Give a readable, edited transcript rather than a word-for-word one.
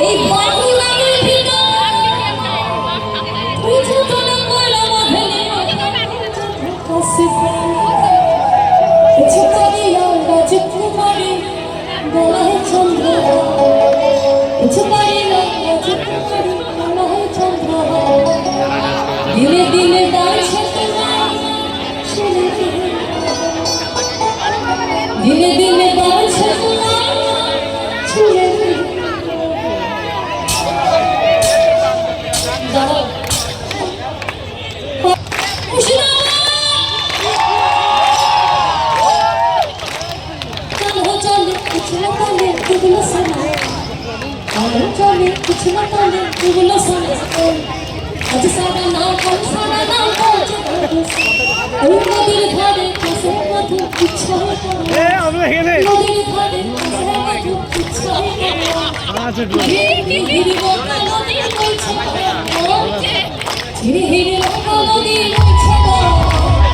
এই বাংলার ভিতর বুঝো তো না কইলা মাঝে কাছে কিছু করি আমরা চিত্রকারি বলাই চন্দ্র কিছু করি আমরা চিত্রকারি বলাই চন্দ্র দিনে দিনে বাড়ছে দিনে দিনে বাড়ছে ছুঁয়ে कुछ न बोले तू बोलो समझ आज सारा नाम कौन सारा नाम कौन नदीर धारे कैसे मधु इच्छा है नदीर धारे कैसे मधु इच्छा है धीरे बोका नदी कोई छपा धीरे धीरे बोका नदी कोई छपा